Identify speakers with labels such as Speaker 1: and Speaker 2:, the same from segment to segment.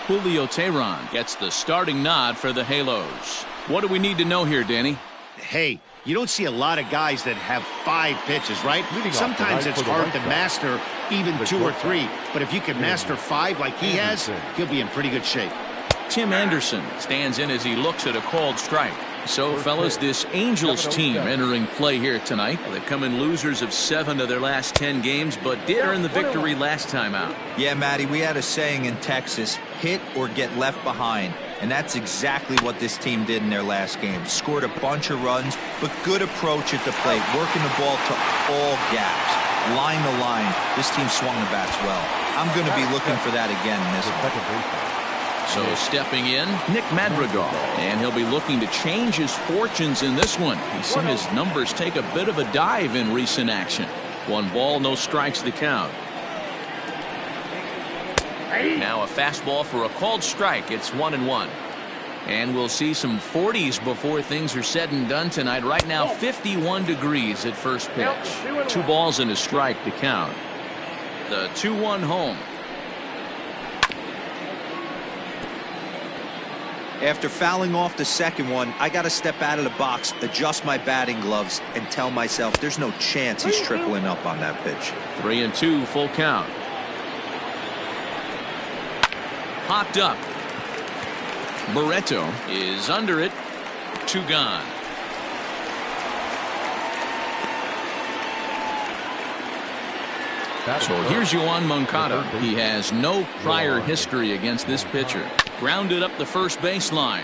Speaker 1: Julio Teheran gets the starting nod for the Halos. What do we need to know here, Danny?
Speaker 2: Hey, you don't see a lot of guys that have 5 pitches, right? Sometimes it's hard to master even 2 or 3. But if you can master 5 like he has, he'll be in pretty good shape.
Speaker 1: Tim Anderson stands in as he looks at a called strike. So, fellas, this Angels team entering play here tonight. They've come in losers of 7 of their last 10 games, but did earn the victory last time out.
Speaker 3: Yeah, Matty, we had a saying in Texas, hit or get left behind. And that's exactly what this team did in their last game. Scored a bunch of runs, but good approach at the plate, working the ball to all gaps. Line to line, this team swung the bats well. I'm going to be looking for that again in this one.
Speaker 1: So stepping in, Nick Madrigal, and he'll be looking to change his fortunes in this one. He's seen his numbers take a bit of a dive in recent action. 1 ball, no strikes the count. Now a fastball for a called strike. It's 1-1. And we'll see some 40s before things are said and done tonight. Right now, 51 degrees at first pitch. 2 balls and a strike to count. The 2-1 home.
Speaker 3: After fouling off the second one, I got to step out of the box, adjust my batting gloves, and tell myself there's no chance he's tripling up on that pitch.
Speaker 1: 3-2, full count. Popped up. Barreto is under it. 2 gone. So here's Yoan Moncada. He has no prior history against this pitcher. Grounded up the first baseline.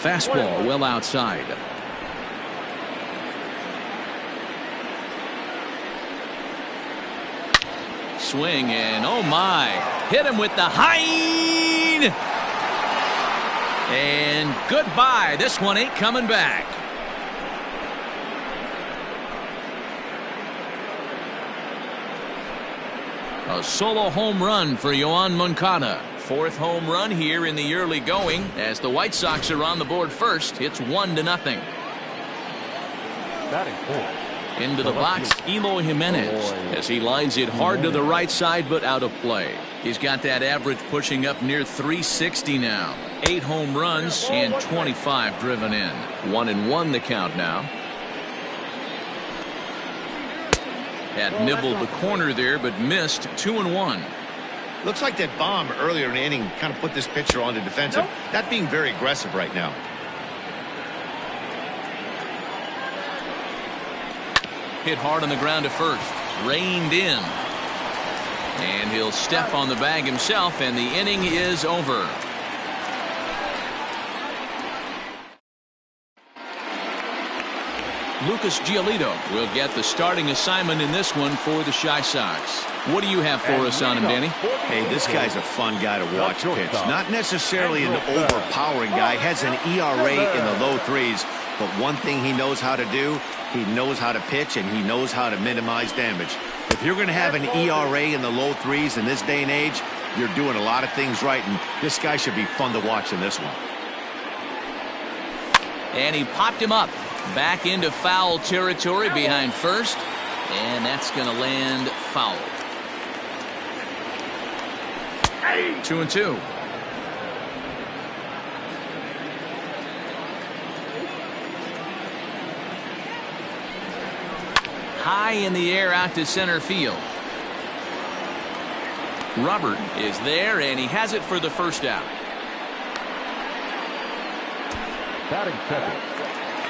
Speaker 1: Fastball well outside. Swing and oh my, hit him with the high. And goodbye. This one ain't coming back. A solo home run for Yoan Moncada. 4th home run here in the early going as the White Sox are on the board first. It's 1-0. Into the box, Eloy Jimenez as he lines it hard to the right side but out of play. He's got that average pushing up near 360 now. 8 home runs and 25 driven in. 1-1 the count now. Had nibbled the corner there, but missed. 2-1.
Speaker 2: Looks like that bomb earlier in the inning kind of put this pitcher on the defensive. Not being very aggressive right now.
Speaker 1: Hit hard on the ground to first. Reined in. And he'll step on the bag himself, and the inning is over. Lucas Giolito will get the starting assignment in this one for the Chi Sox. What do you have for us on him, Danny?
Speaker 2: Hey, this guy's a fun guy to watch pitch. Not necessarily an overpowering guy. Has an ERA in the low 3s. But one thing he knows how to do, he knows how to pitch and he knows how to minimize damage. If you're going to have an ERA in the low 3s in this day and age, you're doing a lot of things right. And this guy should be fun to watch in this one.
Speaker 1: And he popped him up. Back into foul territory behind first. And that's going to land foul. 2-2. High in the air out to center field. Robert is there, and he has it for the first out.
Speaker 4: Batting second,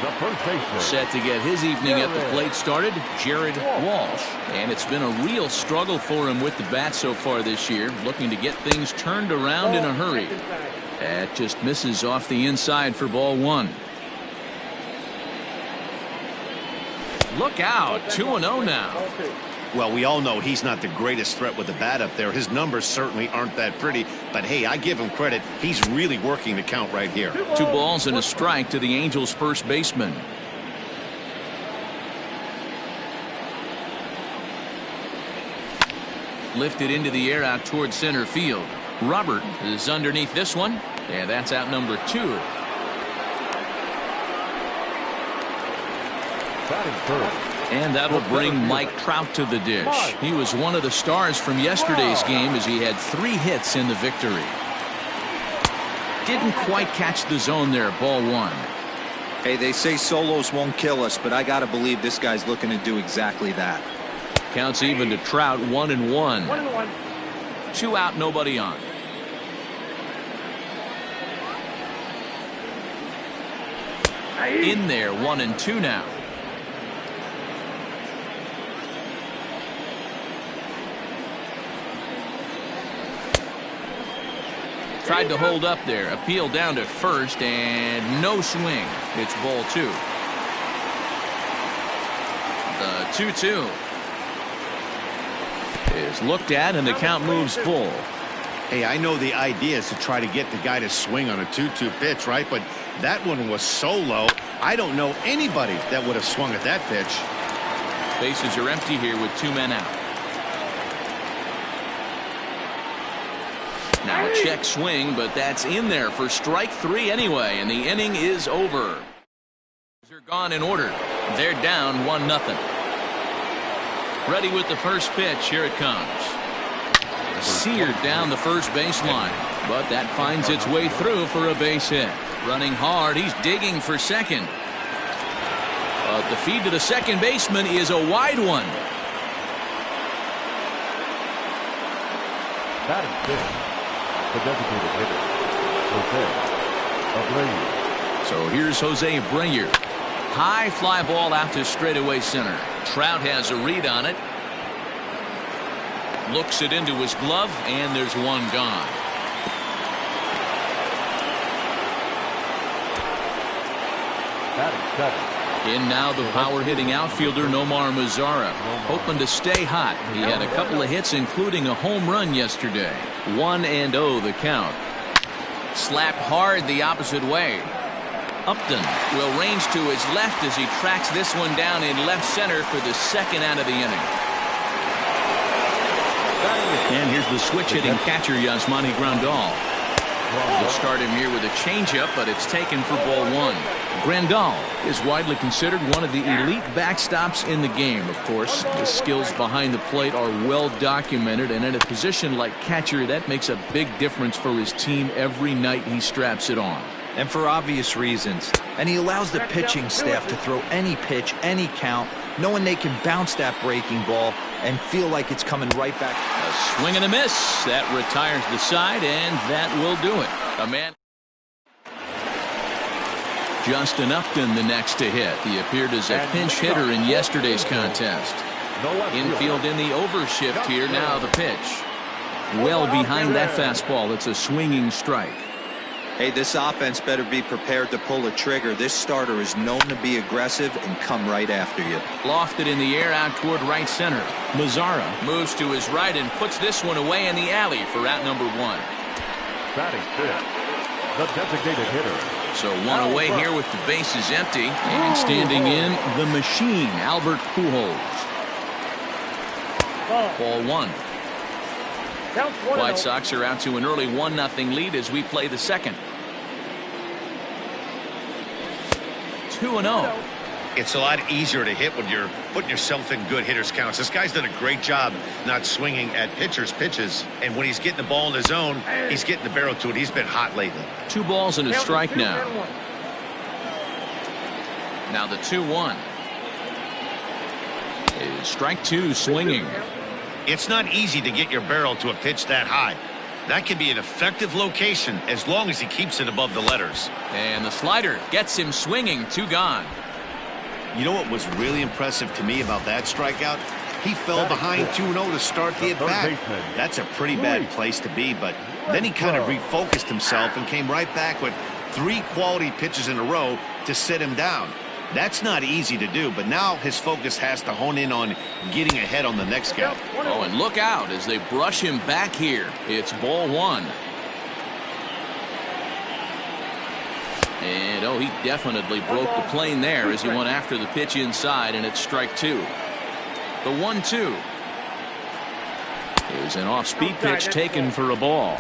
Speaker 4: the first baseman.
Speaker 1: Set to get his evening at the plate started, Jared Walsh. And it's been a real struggle for him with the bat so far this year, looking to get things turned around in a hurry. That just misses off the inside for ball 1. Look out, 2-0 now.
Speaker 2: Well, we all know he's not the greatest threat with the bat up there. His numbers certainly aren't that pretty. But, hey, I give him credit. He's really working the count right here.
Speaker 1: 2 balls and a strike to the Angels' first baseman. Lifted into the air out towards center field. Robert is underneath this one. And that's out number 2.
Speaker 4: Batting third.
Speaker 1: And that'll bring Mike Trout to the dish. He was one of the stars from yesterday's game as he had 3 hits in the victory. Didn't quite catch the zone there. Ball 1.
Speaker 3: Hey, they say solos won't kill us, but I got to believe this guy's looking to do exactly that.
Speaker 1: Counts even to Trout. 1-1. 2 out, nobody on. In there, 1-2 now. Tried to hold up there. Appeal down to first and no swing. It's ball 2. The 2-2 is looked at and the count moves full.
Speaker 2: Hey, I know the idea is to try to get the guy to swing on a 2-2 pitch, right? But that one was so low. I don't know anybody that would have swung at that pitch.
Speaker 1: Bases are empty here with 2 men out. Now a check swing, but that's in there for strike 3 anyway, and the inning is over. They're gone in order. They're down 1-0. Ready with the first pitch. Here it comes. Seared down the first baseline, but that finds its way through for a base hit. Running hard, he's digging for second. But the feed to the second baseman is a wide one.
Speaker 4: That is good. The designated hitter, Jose Abreu.
Speaker 1: So here's Jose Abreu. High fly ball out to straightaway center. Trout has a read on it. Looks it into his glove, and there's one gone.
Speaker 4: That is 7.
Speaker 1: In now the power hitting outfielder Nomar Mazara, hoping to stay hot. He had a couple of hits, including a home run yesterday. 1-0 the count. Slapped hard the opposite way. Upton will range to his left as he tracks this one down in left center for the second out of the inning. And here's the switch hitting catcher Yasmani Grandal. We'll start him here with a changeup, but it's taken for ball 1. Grandal is widely considered one of the elite backstops in the game. Of course, the skills behind the plate are well documented, and in a position like catcher, that makes a big difference for his team every night he straps it on.
Speaker 3: And for obvious reasons. And he allows the pitching staff to throw any pitch, any count, knowing they can bounce that breaking ball and feel like it's coming right back.
Speaker 1: A swing and a miss. That retires the side, and that will do it. A man. Justin Upton the next to hit. He appeared as a pinch hitter in yesterday's contest. Infield in the overshift here. Now the pitch. Well behind that fastball. It's a swinging strike.
Speaker 3: Hey, this offense better be prepared to pull a trigger. This starter is known to be aggressive and come right after you.
Speaker 1: Lofted in the air out toward right center. Mazara moves to his right and puts this one away in the alley for out number 1.
Speaker 4: Batting fifth, the designated hitter.
Speaker 1: So one away here with the bases empty, and standing in the machine, Albert Pujols. Ball 1. White Sox are out to an early 1-0 lead as we play the second. 2-0.
Speaker 2: It's a lot easier to hit when you're putting yourself in good hitters counts. This guy's done a great job not swinging at pitchers' pitches. And when he's getting the ball in the zone, he's getting the barrel to it. He's been hot lately. 2
Speaker 1: balls and a strike now. Now the 2-1. Is strike 2 swinging.
Speaker 2: It's not easy to get your barrel to a pitch that high. That can be an effective location as long as he keeps it above the letters.
Speaker 1: And the slider gets him swinging. 2 gone.
Speaker 2: You know what was really impressive to me about that strikeout? He fell behind 2-0 to start the at-bat. That's a pretty bad place to be, but then he kind of refocused himself and came right back with 3 quality pitches in a row to sit him down. That's not easy to do, but now his focus has to hone in on getting ahead on the next guy.
Speaker 1: Oh, and look out as they brush him back here. It's ball 1. And, oh, he definitely broke the plane there as he went after the pitch inside, and it's strike 2. The 1-2 is an off-speed pitch taken for a ball.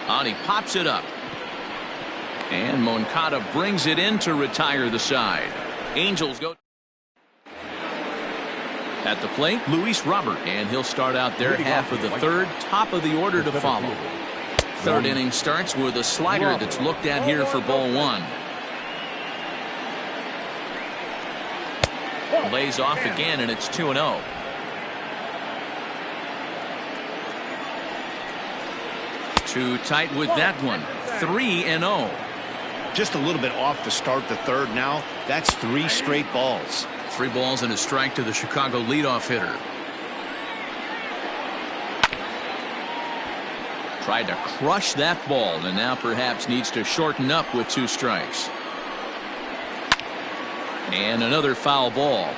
Speaker 1: And he pops it up. And Moncada brings it in to retire the side. Angels go at the plate, Luis Robert, and he'll start out their half of the third, top of the order to follow. Third inning starts with a slider that's looked at here for ball one. Lays off again, and it's 2-0. Too tight with that one. 3-0.
Speaker 2: Just a little bit off to start the third now. That's 3 straight balls.
Speaker 1: 3 balls and a strike to the Chicago leadoff hitter. Tried to crush that ball and now perhaps needs to shorten up with 2 strikes. And another foul ball.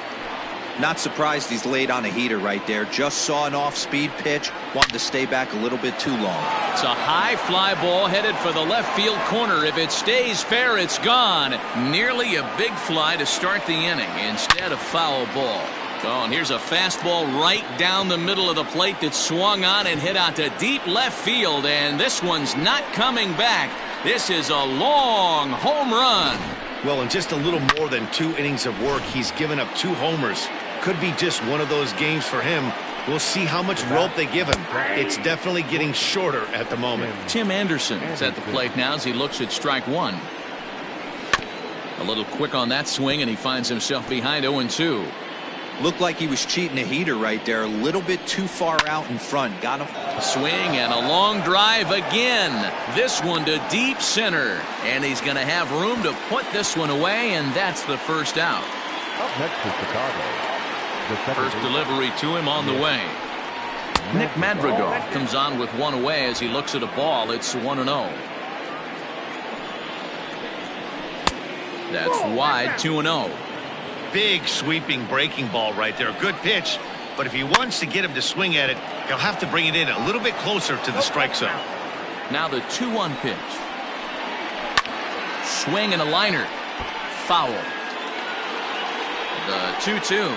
Speaker 3: Not surprised he's laid on a heater right there. Just saw an off-speed pitch. Wanted to stay back a little bit too long.
Speaker 1: It's a high fly ball headed for the left field corner. If it stays fair, it's gone. Nearly a big fly to start the inning. Instead, a foul ball. Oh, and here's a fastball right down the middle of the plate that swung on and hit out to deep left field. And this one's not coming back. This is a long home run.
Speaker 2: Well, in just a little more than 2 innings of work, he's given up 2 homers. Could be just one of those games for him. We'll see how much rope they give him. It's definitely getting shorter at the moment.
Speaker 1: Tim Anderson is at the plate now as he looks at strike 1. A little quick on that swing, and he finds himself behind 0-2.
Speaker 3: Looked like he was cheating a heater right there. A little bit too far out in front. Got him.
Speaker 1: Swing and a long drive again. This one to deep center. And he's going to have room to put this one away, and that's the first out.
Speaker 4: Up next is Chicago.
Speaker 1: First delivery to him on the way. Nick Madrigal comes on with 1 away as he looks at a ball. It's 1-0. That's wide, 2-0.
Speaker 2: Big sweeping breaking ball right there. Good pitch. But if he wants to get him to swing at it, he'll have to bring it in a little bit closer to the strike zone.
Speaker 1: Now the 2-1 pitch. Swing and a liner. Foul. The 2-2.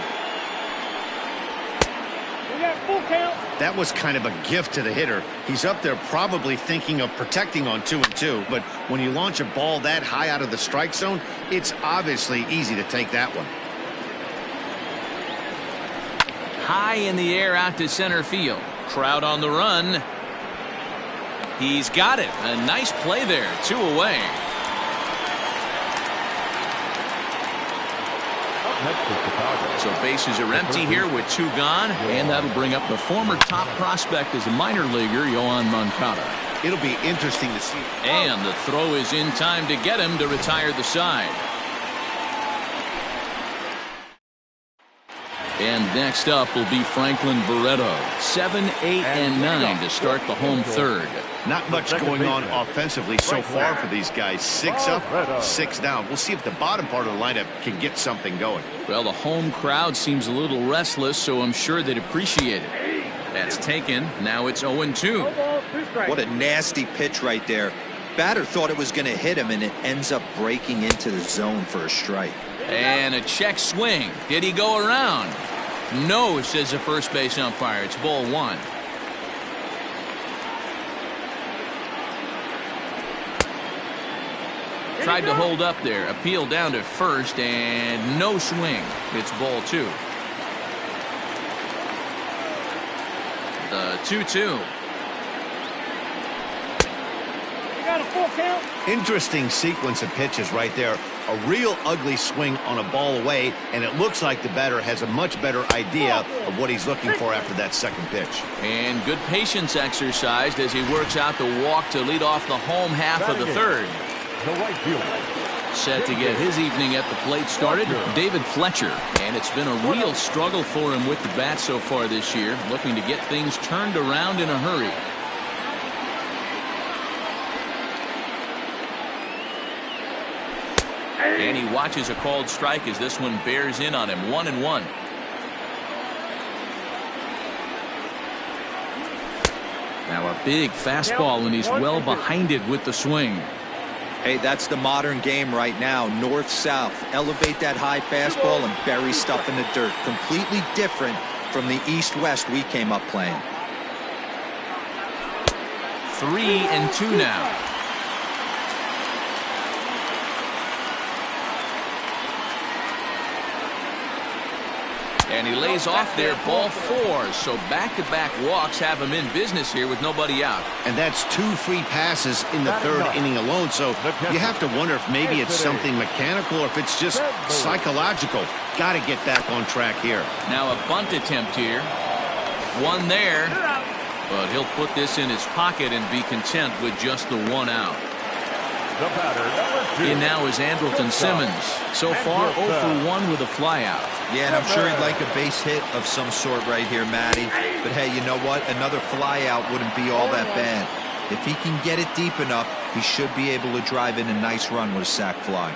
Speaker 2: That was kind of a gift to the hitter. He's up there probably thinking of protecting on 2-2, but when you launch a ball that high out of the strike zone, it's obviously easy to take that one.
Speaker 1: High in the air out to center field. Crowd on the run. He's got it. A nice play there. 2 away. So bases are empty here with 2 gone, and that'll bring up the former top prospect as a minor leaguer, Yoán Moncada.
Speaker 2: It'll be interesting to see.
Speaker 1: And the throw is in time to get him to retire the side. And next up will be Franklin Barreto. 7, 8, and 9 to start the home third.
Speaker 2: Not much going on offensively so far for these guys. 6 up, 6 down. We'll see if the bottom part of the lineup can get something going.
Speaker 1: Well, the home crowd seems a little restless, so I'm sure they'd appreciate it. That's taken. Now it's 0-2.
Speaker 3: What a nasty pitch right there. Batter thought it was going to hit him, and it ends up breaking into the zone for a strike.
Speaker 1: And a check swing. Did he go around? No, says the first base umpire. It's ball 1. Tried to hold up there. Appeal down to first, and no swing. It's ball 2. The 2-2.
Speaker 5: Got a full count.
Speaker 2: Interesting sequence of pitches right there. A real ugly swing on a ball away, and it looks like the batter has a much better idea of what he's looking for after that second pitch.
Speaker 1: And good patience exercised as he works out the walk to lead off the home half of the third.
Speaker 4: The right fielder.
Speaker 1: Set to get his evening at the plate started, David Fletcher. And it's been a real struggle for him with the bat so far this year, looking to get things turned around in a hurry. And he watches a called strike as this one bears in on him. 1-1. Now a big fastball, and he's well behind it with the swing.
Speaker 3: Hey, that's the modern game right now. North-south. Elevate that high fastball and bury stuff in the dirt. Completely different from the east-west we came up playing.
Speaker 1: 3-2 now. And he lays off there, ball 4. So back-to-back walks have him in business here with nobody out.
Speaker 2: And that's 2 free passes in the 3rd inning alone. So you have to wonder if maybe it's something mechanical or if it's just psychological. Got to get back on track here.
Speaker 1: Now a bunt attempt here. One there. But he'll put this in his pocket and be content with just the 1 out.
Speaker 4: The batter,
Speaker 1: In now is Andrelton Simmons. So far 0 for 1 with a flyout.
Speaker 3: Yeah, and I'm sure he'd like a base hit of some sort right here, Matty. But hey, you know what? Another flyout wouldn't be all that bad. If he can get it deep enough, he should be able to drive in a nice run with a sac fly.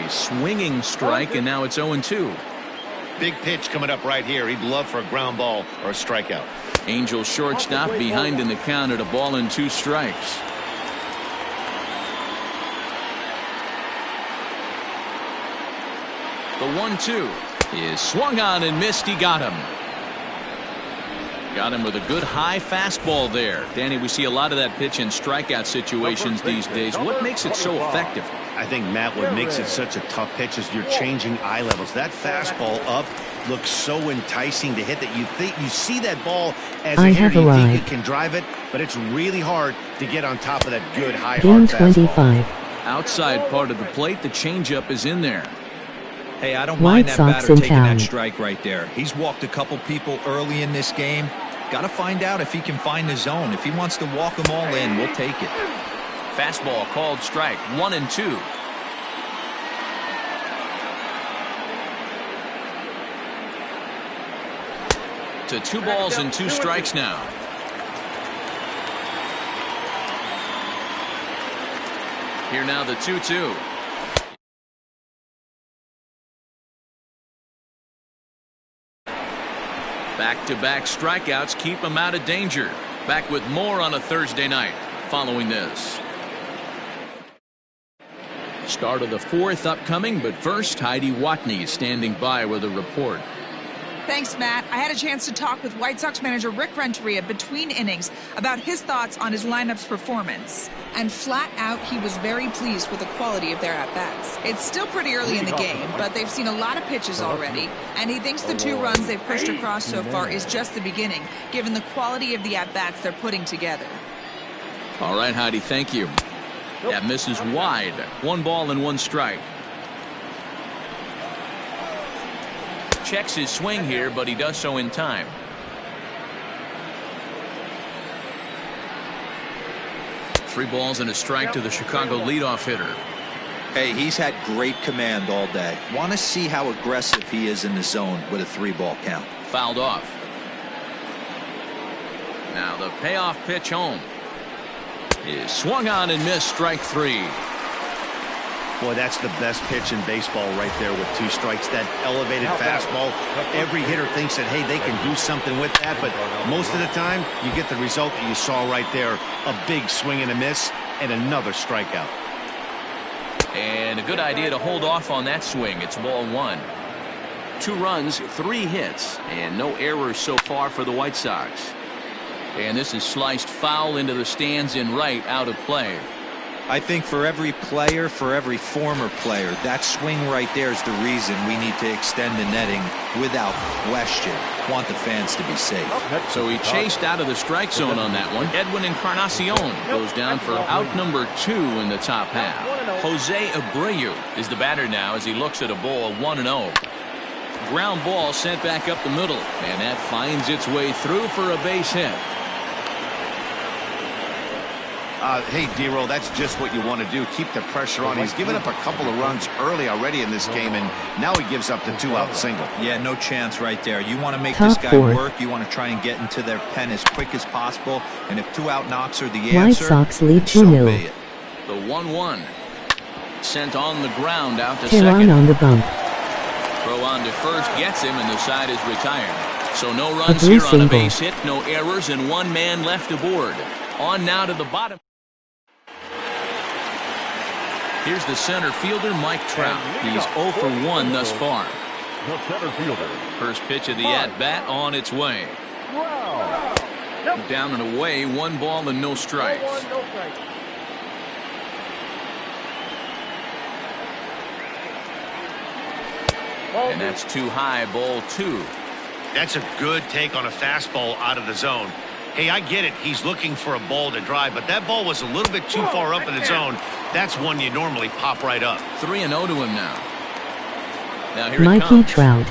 Speaker 1: A swinging strike, and now it's 0-2.
Speaker 2: Big pitch coming up right here. He'd love for a ground ball or a strikeout.
Speaker 1: Angel shortstop behind in the count at 1-2 strikes. The 1-2 is swung on and missed. He got him. Got him with a good high fastball there. Danny, we see a lot of that pitch in strikeout situations these days. What makes it so effective?
Speaker 2: I think, Matt, what makes it such a tough pitch is you're changing eye levels. That fastball up looks so enticing to hit that you see that ball as a hitter. You think it can drive it, but it's really hard to get on top of that good high hard fastball.
Speaker 1: Outside part of the plate, the changeup is in there.
Speaker 3: Hey, I don't mind that batter taking that strike right there. He's walked a couple people early in this game. Got to find out if he can find the zone. If he wants to walk them all in, we'll take it.
Speaker 1: Fastball called strike. 1-2. To 2 balls and 2 strikes now. Here now the 2-2. Back-to-back strikeouts keep him out of danger. Back with more on a Thursday night following this. Start of the 4th upcoming, but first Heidi Watney standing by with a report.
Speaker 6: Thanks, Matt. I had a chance to talk with White Sox manager Rick Renteria between innings about his thoughts on his lineup's performance. And flat out, he was very pleased with the quality of their at-bats. It's still pretty early in the game, but they've seen a lot of pitches already, and he thinks the 2 runs they've pushed across so far is just the beginning, given the quality of the at-bats they're putting together.
Speaker 1: All right, Heidi, thank you. That misses wide. 1 ball and 1 strike. Checks his swing here, but he does so in time. Three balls and a strike to the Chicago leadoff hitter.
Speaker 3: Hey, he's had great command all day. Want to see how aggressive he is in the zone with a 3-ball count.
Speaker 1: Fouled off. Now the payoff pitch home is swung on and missed. Strike 3.
Speaker 2: Boy, that's the best pitch in baseball right there with 2 strikes. That elevated fastball. Every hitter thinks that, hey, they can do something with that, but most of the time you get the result that you saw right there. A big swing and a miss and another strikeout.
Speaker 1: And a good idea to hold off on that swing. It's ball 1. 2 runs, 3 hits, and no errors so far for the White Sox. And this is sliced foul into the stands in right, out of play.
Speaker 3: I think for every player, for every former player, that swing right there is the reason we need to extend the netting without question. Want the fans to be safe.
Speaker 1: So he chased out of the strike zone on that one. Edwin Encarnacion goes down for out number 2 in the top half. Jose Abreu is the batter now as he looks at a ball 1-0. Ground ball sent back up the middle, and that finds its way through for a base hit.
Speaker 2: Hey, D-Roll, that's just what you want to do. Keep the pressure on. He's given up a couple of runs early already in this game, and now he gives up the 2-out single.
Speaker 3: Yeah, no chance right there. You want to make this guy work. You want to try and get into their pen as quick as possible, and if 2-out knocks are the answer,
Speaker 7: White Sox lead 2-0.
Speaker 3: So be it.
Speaker 1: The 1-1 sent on the ground out to
Speaker 7: Tehran
Speaker 1: second.
Speaker 7: on the bump.
Speaker 1: Throw on to first gets him, and the side is retired. So no runs here on a base hit, no errors, and 1 man left aboard. On now to the bottom. Here's the center fielder, Mike Trout. He's 0 for 1 thus far.
Speaker 4: The center fielder.
Speaker 1: First pitch of the at-bat on its way. Down and away, 1 ball and no strikes. And that's too high, ball 2.
Speaker 2: That's a good take on a fastball out of the zone. Hey, I get it. He's looking for a ball to drive, but that ball was a little bit too far up in the zone. That's one you normally pop right up.
Speaker 1: 3-0 to him now. Now here
Speaker 7: Mikey
Speaker 1: it comes.
Speaker 7: Trout.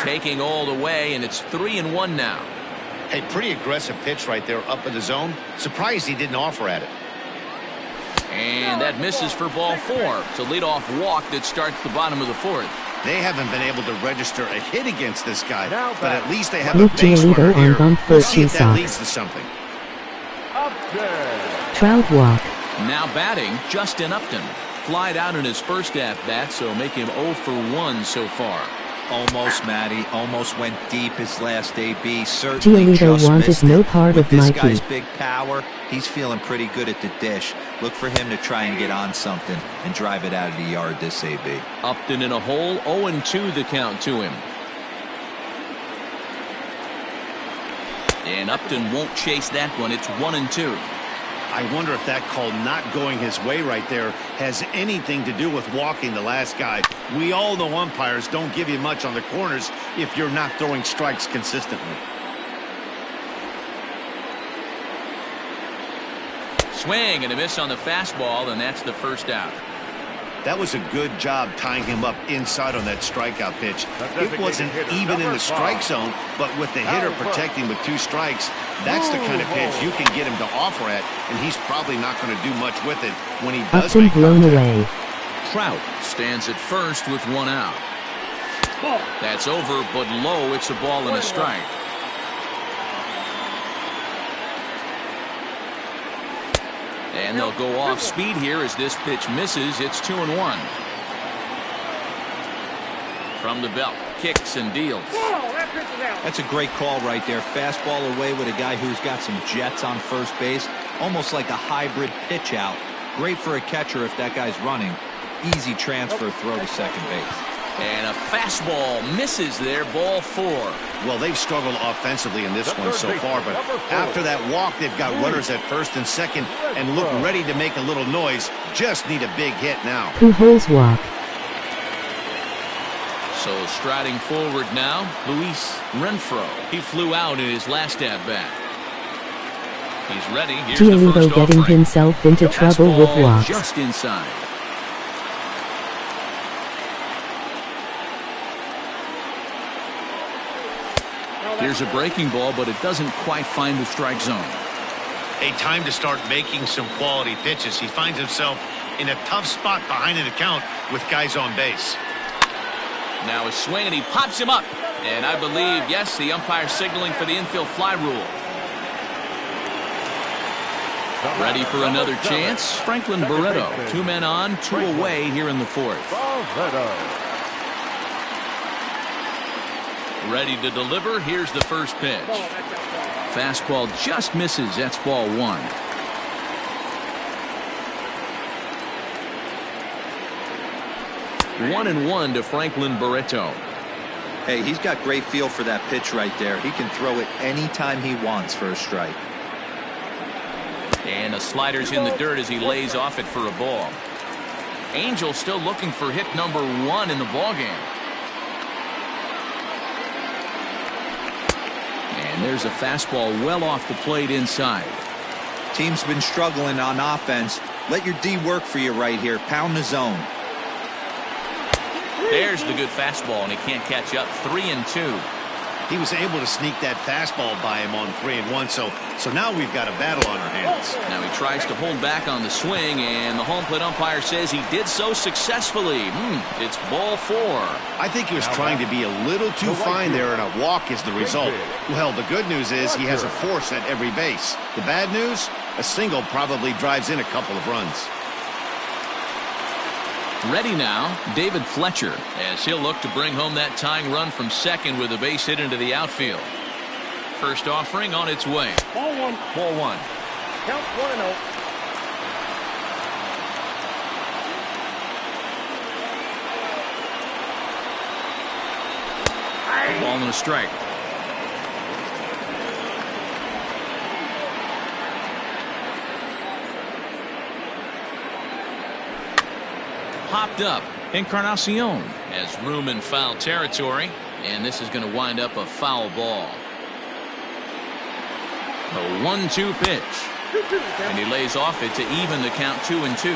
Speaker 1: Taking all the way, and it's 3-1 now.
Speaker 2: Hey, pretty aggressive pitch right there up in the zone. Surprised he didn't offer at it.
Speaker 1: And that misses for ball 4. It's a leadoff walk that starts the bottom of the 4th.
Speaker 2: They haven't been able to register a hit against this guy, but at least they have
Speaker 7: Luke
Speaker 2: a base runner
Speaker 7: Giolito
Speaker 2: here.
Speaker 7: on Bump
Speaker 2: We'll see if
Speaker 7: Sox.
Speaker 2: that leads to something.
Speaker 7: Trout walk.
Speaker 1: Now batting, Justin Upton. Flied out in his first at-bat, so make him 0 for 1 so far.
Speaker 3: Almost, Matty. Almost went deep his last AB. Certainly
Speaker 7: Giolito
Speaker 3: just
Speaker 7: wanted
Speaker 3: missed
Speaker 7: no
Speaker 3: it.
Speaker 7: part
Speaker 3: With
Speaker 7: of
Speaker 3: this
Speaker 7: Mikey.
Speaker 3: guy's big power, he's feeling pretty good at the dish. Look for him to try and get on something and drive it out of the yard this AB.
Speaker 1: Upton in a hole, 0-2 the count to him. And Upton won't chase that one. It's 1-2.
Speaker 2: I wonder if that call not going his way right there has anything to do with walking the last guy. We all know umpires don't give you much on the corners if you're not throwing strikes consistently.
Speaker 1: Swing and a miss on the fastball, and that's the first out.
Speaker 2: That was a good job tying him up inside on that strikeout pitch. It wasn't even in the strike zone, but with the hitter protecting with 2 strikes, that's the kind of pitch you can get him to offer at, and he's probably not going to do much with it when he does
Speaker 7: Upton
Speaker 2: make
Speaker 7: blown
Speaker 2: contact.
Speaker 7: away.
Speaker 1: Trout stands at first with 1 out. That's over, but low. It's a ball and a strike. And they'll go off speed here as this pitch misses. It's 2-1. From the belt, kicks and deals.
Speaker 3: That's a great call right there. Fastball away with a guy who's got some jets on first base. Almost like a hybrid pitch out. Great for a catcher if that guy's running. Easy transfer throw to second base.
Speaker 1: And a fastball misses there, ball 4.
Speaker 2: Well, they've struggled offensively in this one so far, but after that walk, they've got runners at first and second and look ready to make a little noise. Just need a big hit now.
Speaker 7: Pujols walk.
Speaker 1: So striding forward now, Luis Renfroe. He flew out in his last at-bat. He's ready. Here's the
Speaker 7: Giolito
Speaker 1: first
Speaker 7: getting
Speaker 1: offering.
Speaker 7: himself into trouble with
Speaker 1: Fastball
Speaker 7: walks.
Speaker 1: just inside. Here's a breaking ball, but it doesn't quite find the strike zone.
Speaker 2: A time to start making some quality pitches. He finds himself in a tough spot behind an account with guys on base.
Speaker 1: Now a swing, and he pops him up. And I believe, yes, the umpire signaling for the infield fly rule. Ready for another chance? Franklin Barreto. 2 men on, 2 away here in the 4th. Ready to deliver. Here's the first pitch. Fastball just misses. That's ball 1. 1-1 to Franklin Barreto.
Speaker 3: Hey, he's got great feel for that pitch right there. He can throw it anytime he wants for a strike.
Speaker 1: And the slider's in the dirt as he lays off it for a ball. Angel still looking for hit number 1 in the ballgame. And there's a fastball well off the plate inside.
Speaker 3: Team's been struggling on offense. Let your D work for you right here. Pound the zone.
Speaker 1: There's the good fastball, and he can't catch up. 3-2.
Speaker 2: He was able to sneak that fastball by him on 3-1, so now we've got a battle on our hands.
Speaker 1: Now he tries to hold back on the swing, and the home plate umpire says he did so successfully. It's ball 4.
Speaker 2: I think he was trying to be a little too fine there, and a walk is the result. Well, the good news is he has a force at every base. The bad news, a single probably drives in a couple of runs.
Speaker 1: Ready now, David Fletcher, as he'll look to bring home that tying run from second with a base hit into the outfield. First offering on its way.
Speaker 5: Ball 1.
Speaker 1: Ball 1.
Speaker 5: Count 1-0.
Speaker 1: Ball and a strike. popped up. Encarnacion has room in foul territory, and this is going to wind up a foul ball. A 1-2 pitch, and he lays off it to even the count 2-2.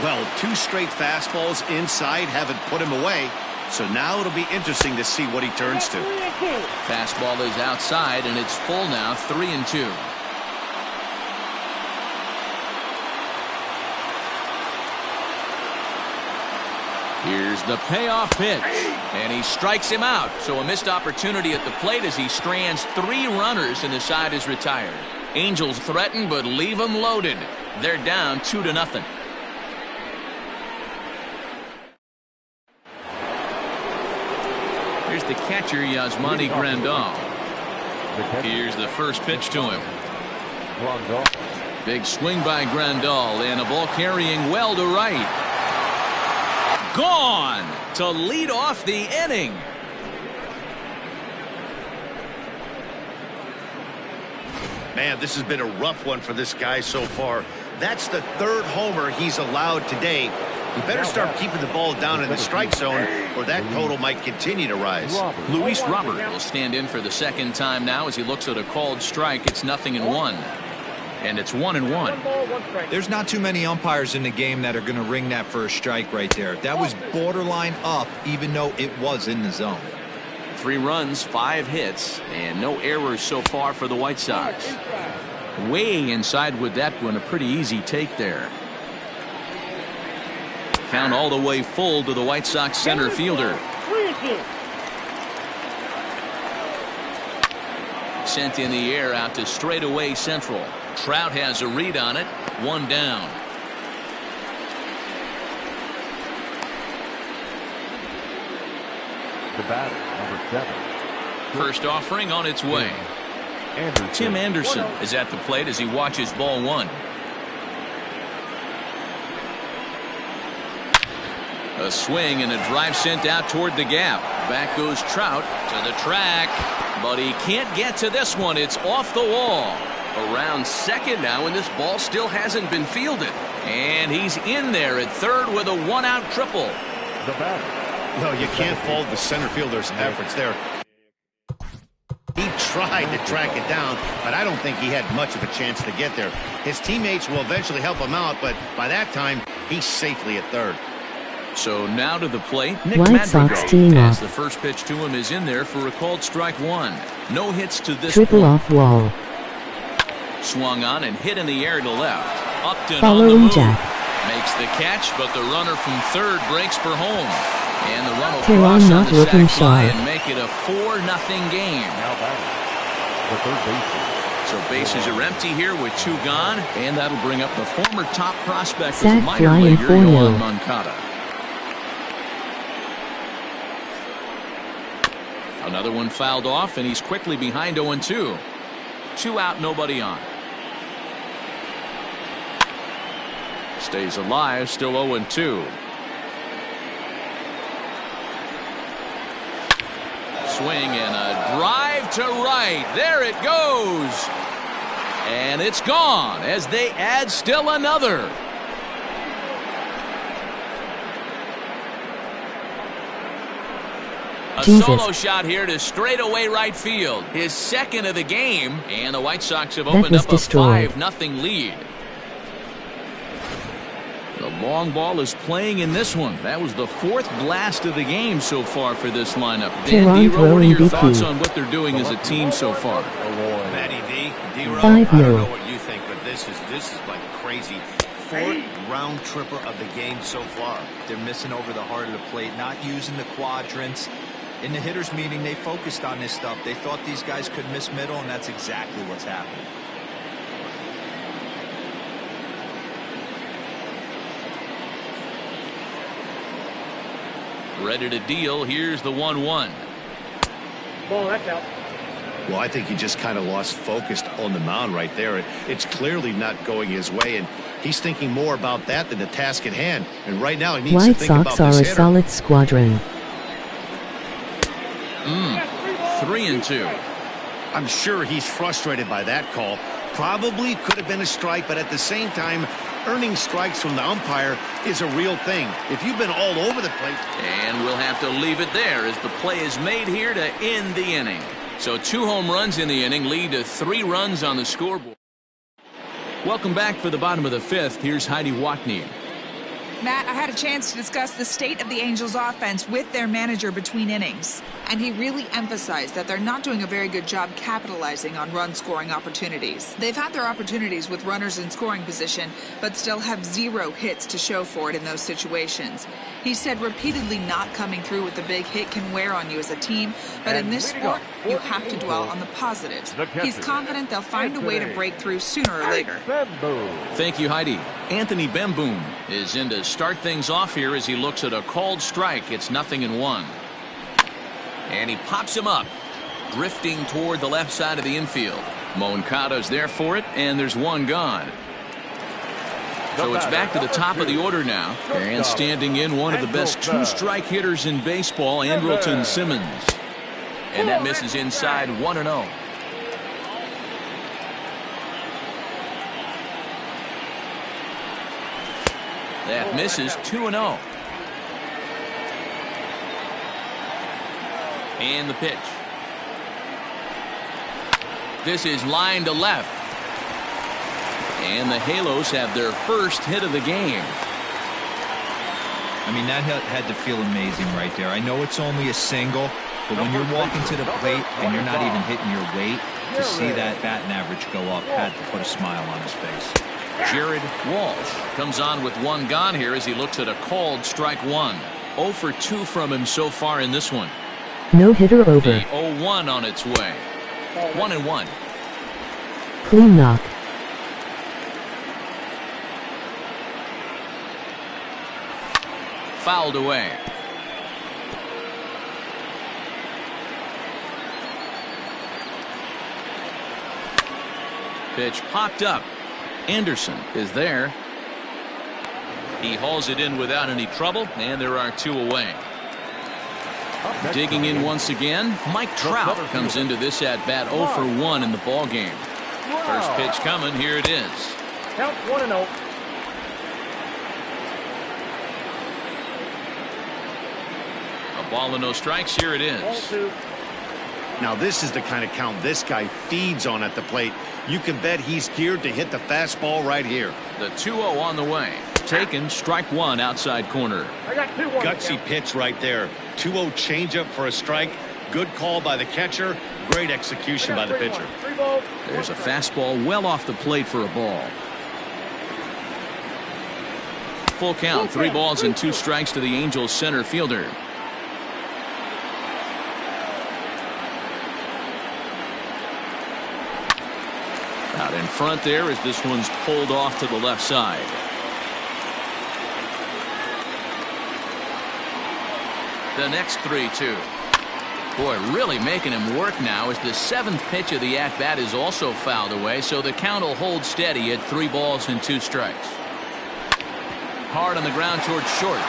Speaker 2: Well, 2 straight fastballs inside haven't put him away. So now it'll be interesting to see what he turns to.
Speaker 1: Fastball is outside, and it's full now, 3-2. Here's the payoff pitch, and he strikes him out. So a missed opportunity at the plate as he strands 3 runners, and the side is retired. Angels threaten, but leave them loaded. They're down 2-0. Here's the catcher, Yasmani Grandal. Here's the first pitch to him. Big swing by Grandal, and a ball carrying well to right. Gone to lead off the inning.
Speaker 2: Man, this has been a rough one for this guy so far. That's the 3rd homer he's allowed today. He better start keeping the ball down in the strike zone, or that total might continue to rise.
Speaker 1: Luis Robert will stand in for the 2nd time now as he looks at a called strike. It's 0-1. And it's 1-1.
Speaker 3: There's not too many umpires in the game that are going to ring that first strike right there. That was borderline up, even though it was in the zone.
Speaker 1: 3 runs, 5 hits, and no errors so far for the White Sox. Way inside with that one, a pretty easy take there. Count all the way full to the White Sox center fielder. Sent in the air out to straightaway central. Trout has a read on it. 1 down.
Speaker 4: The batter, number 7.
Speaker 1: First offering on its way. Tim Anderson is at the plate as he watches ball 1. A swing and a drive sent out toward the gap. Back goes Trout to the track, but he can't get to this one. It's off the wall. Around second now, and this ball still hasn't been fielded. And he's in there at third with a 1-out triple.
Speaker 4: The batter.
Speaker 2: Well, you can't fault the center fielder's efforts there. He tried to track it down, but I don't think he had much of a chance to get there. His teammates will eventually help him out, but by that time, he's safely at third.
Speaker 1: So now to the plate, Nick
Speaker 7: White Sox team
Speaker 1: Madrigal, as
Speaker 7: off.
Speaker 1: the first pitch to him is in there for a called strike 1. No hits to this
Speaker 7: Triple
Speaker 1: point.
Speaker 7: off wall.
Speaker 1: Swung on and hit in the air to left. Upton on the
Speaker 7: Following
Speaker 1: move.
Speaker 7: Jack.
Speaker 1: Makes the catch, but the runner from third breaks for home. And the run will
Speaker 7: Tehran
Speaker 1: cross on
Speaker 7: not
Speaker 1: the
Speaker 7: looking
Speaker 1: sac fly
Speaker 7: sharp.
Speaker 1: and make it a 4-0 game.
Speaker 4: Now batting, the third baseman.
Speaker 1: So bases are empty here with 2 gone, and that'll bring up the former top prospect as a
Speaker 7: Sac
Speaker 1: minor
Speaker 7: fly and
Speaker 1: leaguer,
Speaker 7: 4-0.
Speaker 1: Yohan Moncada. Another one fouled off, and he's quickly behind 0-2. 2 out, nobody on. Stays alive, still 0-2. Swing and a drive to right. There it goes. And it's gone as they add still another. A solo shot here to straightaway right field. His 2nd of the game, and the White Sox have opened up a 5-0 lead. The long ball is playing in this one. That was the 4th blast of the game so far for this lineup. Dan D-Row, what are your thoughts on what they're doing as a team so far?
Speaker 2: Matty V, D-Row,
Speaker 7: 5-0.
Speaker 2: I don't know what you think, but this is like crazy. 4th round tripper of the game so far.
Speaker 3: They're missing over the heart of the plate, not using the quadrants. In the hitters meeting, they focused on this stuff. They thought these guys could miss middle, and that's exactly what's happening.
Speaker 1: Ready to deal. Here's the 1-1.
Speaker 5: Ball, that's out.
Speaker 2: Well, I think he just kind of lost focus on the mound right there. It's clearly not going his way, and he's thinking more about that than the task at hand. And right now, he needs to
Speaker 7: White
Speaker 2: think
Speaker 7: Sox
Speaker 2: about
Speaker 7: are
Speaker 2: this
Speaker 7: a
Speaker 2: hitter.
Speaker 7: solid squadron.
Speaker 1: 3-2.
Speaker 2: I'm sure he's frustrated by that call. Probably could have been a strike, but at the same time, earning strikes from the umpire is a real thing. If you've been all over the place.
Speaker 1: And we'll have to leave it there as the play is made here to end the inning. So 2 home runs in the inning lead to 3 runs on the scoreboard. Welcome back for the bottom of the 5th. Here's Heidi Watney.
Speaker 6: Matt, I had a chance to discuss the state of the Angels offense with their manager between innings, and he really emphasized that they're not doing a very good job capitalizing on run-scoring opportunities. They've had their opportunities with runners in scoring position, but still have 0 hits to show for it in those situations. He said repeatedly not coming through with the big hit can wear on you as a team, but in this sport, you have to dwell on the positives. He's confident they'll find a way to break through sooner or later.
Speaker 1: Thank you, Heidi. Anthony Bemboom is in to start things off here as he looks at a called strike. It's 0-1. And he pops him up, drifting toward the left side of the infield. Moncada's there for it, and there's 1 gone. So it's back to the top of the order now. And standing in, one of the best 2-strike hitters in baseball, Andrelton Simmons. And that misses inside, 1-0. That misses, 2-0. And the pitch. This is line to left. And the Halos have their first hit of the game.
Speaker 3: I mean, that had to feel amazing right there. I know it's only a single, but when you're walking to the plate and you're not even hitting your weight, to see that batting average go up had to put a smile on his face.
Speaker 1: Jared Walsh comes on with 1 gone here as he looks at a called strike 1. 0 for 2 from him so far in this one.
Speaker 7: No hitter over.
Speaker 1: The 0-1 on its way. 1-1.
Speaker 7: Clean knock.
Speaker 1: Fouled away. Pitch popped up. Anderson is there. He hauls it in without any trouble, and there are 2 away. Digging in once again, Mike Trout comes into this at-bat 0 for 1 in the ball game. First pitch coming, here it is.
Speaker 5: Count 1-0.
Speaker 1: A ball and no strikes, here it is.
Speaker 2: Now this is the kind of count this guy feeds on at the plate. You can bet he's geared to hit the fastball right here.
Speaker 1: The 2-0 on the way. Taken, strike 1 outside corner.
Speaker 5: I got 2-1.
Speaker 2: Gutsy pitch right there. 2-0 changeup for a strike. Good call by the catcher. Great execution by the pitcher.
Speaker 1: There's a fastball well off the plate for a ball. Full count, 3 balls and 2 strikes to the Angels center fielder. Out in front there as this one's pulled off to the left side. The next 3-2. Boy, really making him work now as the 7th pitch of the at-bat is also fouled away, so the count will hold steady at 3 balls and 2 strikes. Hard on the ground towards short.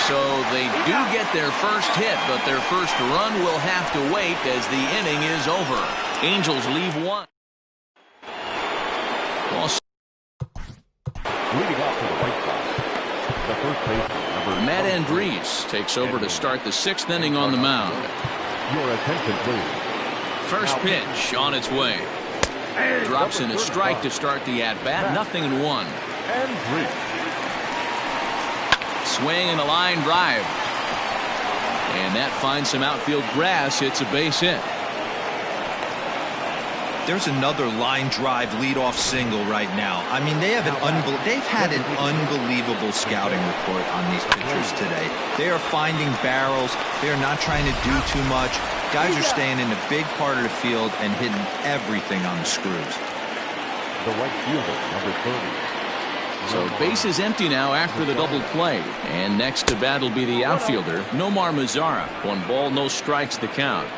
Speaker 1: So they do get their first hit, but their first run will have to wait as the inning is over. Angels leave 1.
Speaker 4: Leading off to the right side, the first baseman, number
Speaker 1: Matt
Speaker 4: 23.
Speaker 1: Andres takes over to start the 6th inning on the mound.
Speaker 4: Your attention, please.
Speaker 1: First pitch on its way. Drops in a strike to start the at-bat. 0-1.
Speaker 4: And 3.
Speaker 1: Swing and a line drive. And that finds some outfield grass. It's a base hit.
Speaker 3: There's another line drive leadoff single right now. I mean, they've had an unbelievable scouting report on these pitchers today. They are finding barrels. They are not trying to do too much. Guys are staying in the big part of the field and hitting everything on the screws.
Speaker 4: The right fielder, number 30.
Speaker 1: So base is empty now after the double play. And next to bat will be the outfielder, Nomar Mazara. 1 ball, no strikes, the count.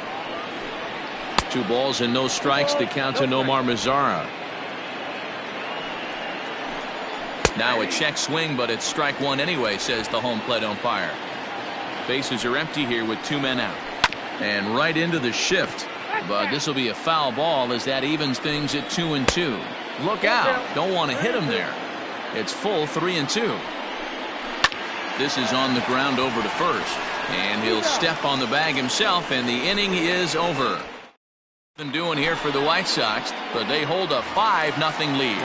Speaker 1: 2 balls and no strikes, the count to Nomar Mazara. Now a check swing, but it's strike 1 anyway, says the home plate umpire. Bases are empty here with 2 men out. And right into the shift. But this will be a foul ball as that evens things at 2-2. Look out. Don't want to hit him there. It's full 3-2. This is on the ground over to first. And he'll step on the bag himself, and the inning is over. Been doing here for the White Sox, but they hold a 5-0 lead.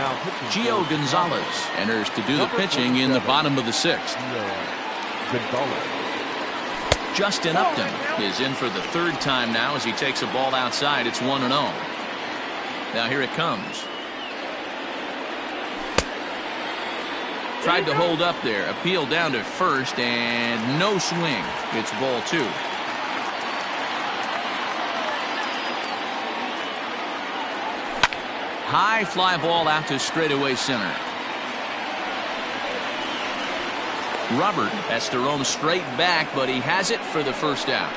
Speaker 1: Gio Gonzalez enters to do the pitching in the bottom of the 6th. Justin Upton is in for the 3rd time now as he takes a ball outside. It's 1-0. Now here it comes. Tried to hold up there. Appeal down to first, and no swing. It's ball 2. High fly ball out to straightaway center. Robert has to roam straight back, but he has it for the first out.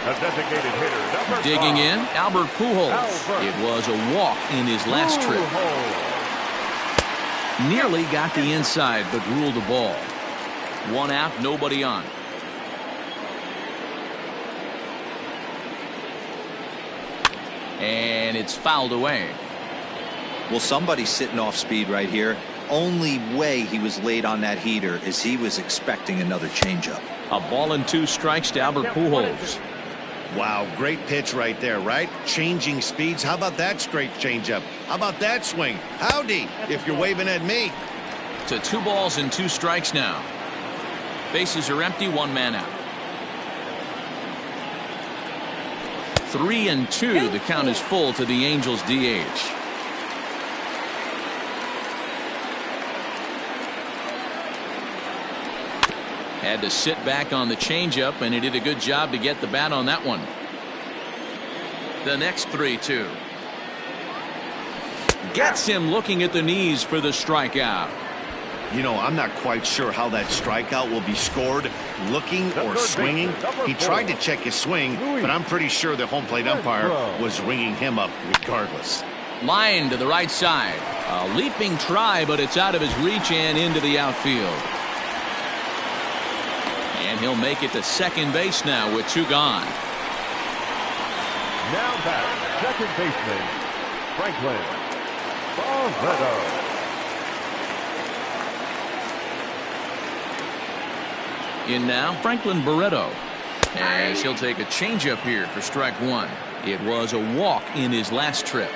Speaker 4: A designated hitter, number
Speaker 1: Digging
Speaker 4: 5.
Speaker 1: in, Albert Pujols. It was a walk in his last trip. Nearly got the inside, but ruled the ball. 1 out, nobody on. And it's fouled away.
Speaker 3: Well, somebody's sitting off speed right here. Only way he was late on that heater is he was expecting another changeup.
Speaker 1: A ball and 2 strikes to Albert Pujols.
Speaker 2: Wow, great pitch right there, right? Changing speeds. How about that straight changeup? How about that swing? Howdy, if you're waving at me.
Speaker 1: To 2 balls and 2 strikes now. Bases are empty, 1 man out. 3-2. The count is full to the Angels DH. Had to sit back on the changeup, and he did a good job to get the bat on that one. The next 3-2. Gets him looking at the knees for the strikeout.
Speaker 2: You know, I'm not quite sure how that strikeout will be scored, looking or swinging. He tried to check his swing, but I'm pretty sure the home plate umpire was ringing him up regardless.
Speaker 1: Line to the right side. A leaping try, but it's out of his reach and into the outfield. And he'll make it to second base now with 2 gone.
Speaker 4: Now back, second baseman, Franklin Barreto.
Speaker 1: In now, Franklin Barreto. As he'll take a changeup here for strike 1. It was a walk in his last trip.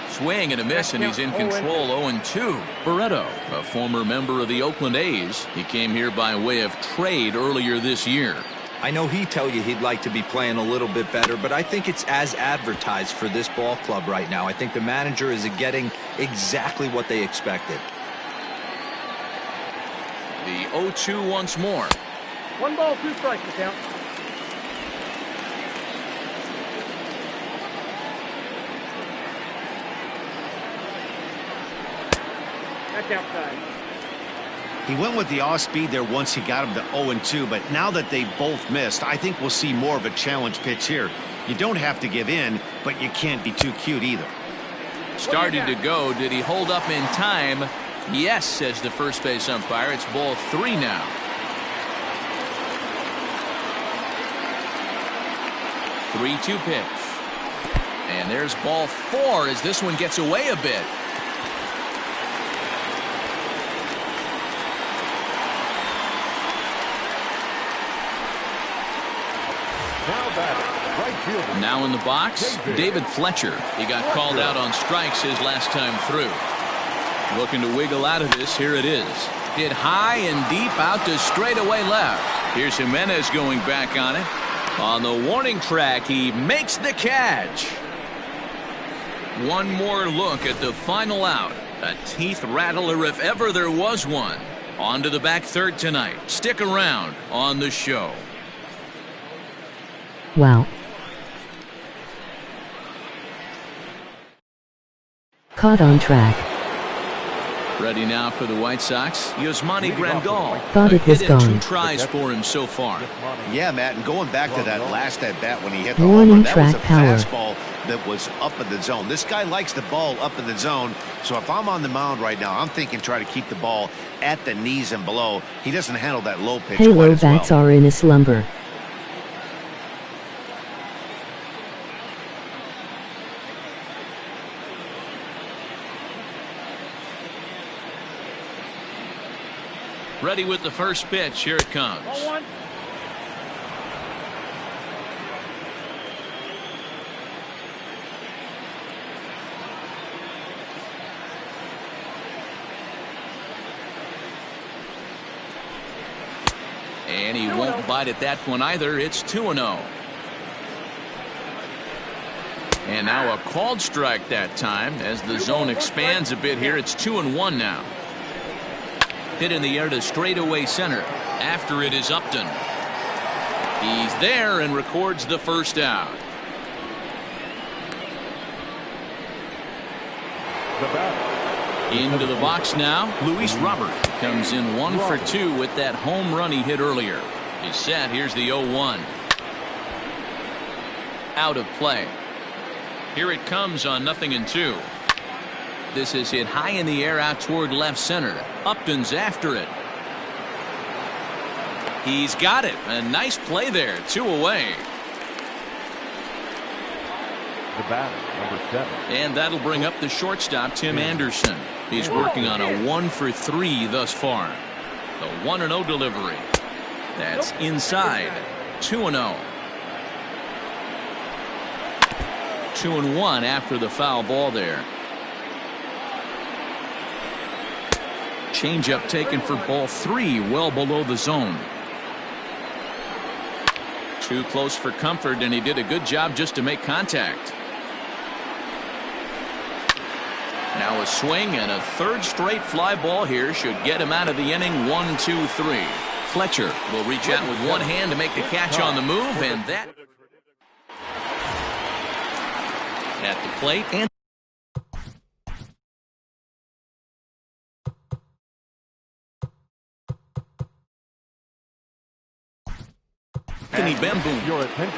Speaker 1: Swing and a miss, and he's in control. 0-2. Barreto, a former member of the Oakland A's. He came here by way of trade earlier this year.
Speaker 3: I know he'd tell you he'd like to be playing a little bit better, but I think it's as advertised for this ball club right now. I think the manager is getting exactly what they expected.
Speaker 1: The 0-2 once more.
Speaker 5: 1 ball, 2 strikes to count. That's outside.
Speaker 2: He went with the off speed there once he got him to 0-2, but now that they both missed, I think we'll see more of a challenge pitch here. You don't have to give in, but you can't be too cute either.
Speaker 1: Started to go. Did he hold up in time? Yes, says the first base umpire. It's ball 3 now. The 3-2 pitch. And there's ball 4 as this one gets away a bit. Now in the box, David Fletcher. He got called out on strikes his last time through. Looking to wiggle out of this. Here it is. Hit high and deep out to straightaway left. Here's Jimenez going back on it. On the warning track, he makes the catch. One more look at the final out. A teeth rattler if ever there was one. On to the back third tonight. Stick around on the show.
Speaker 7: Wow. Caught on track.
Speaker 1: Ready now for the White Sox. Yasmani Grandal.
Speaker 7: Thought it was gone.
Speaker 1: 2 tries for him so far.
Speaker 2: Yeah, Matt, and going back to that last at bat when he hit the
Speaker 7: Warning
Speaker 2: home run, that was a
Speaker 7: track power.
Speaker 2: fastball that was up in the zone. This guy likes the ball up in the zone, so if I'm on the mound right now, I'm thinking try to keep the ball at the knees and below. He doesn't handle that low pitch
Speaker 7: Halo
Speaker 2: quite as
Speaker 7: bats
Speaker 2: well.
Speaker 7: are in a slumber.
Speaker 1: ready with the first pitch. Here it comes.
Speaker 5: Ball one.
Speaker 1: And he won't bite at that one either. It's 2-0. And now a called strike that time as the zone expands a bit here. It's 2-1 now. Hit in the air to straightaway center. After it is Upton. He's there and records the first out. Into the box now, Luis Robert comes in 1 for 2 with that home run he hit earlier. He's set. Here's the 0-1. Out of play. Here it comes on 0-2. This is hit high in the air out toward left center. Upton's after it. He's got it. A nice play there. 2 away.
Speaker 4: The batter, number 7.
Speaker 1: And that'll bring up the shortstop, Tim Anderson. He's working on a 1 for 3 thus far. The 1-0 delivery. That's inside. 2-0. 2-1 after the foul ball there. Changeup taken for ball 3, well below the zone. Too close for comfort, and he did a good job just to make contact. Now a swing and a third straight fly ball here should get him out of the inning. 1-2-3. Fletcher will reach out with one hand to make the catch on the move, and that at the plate. And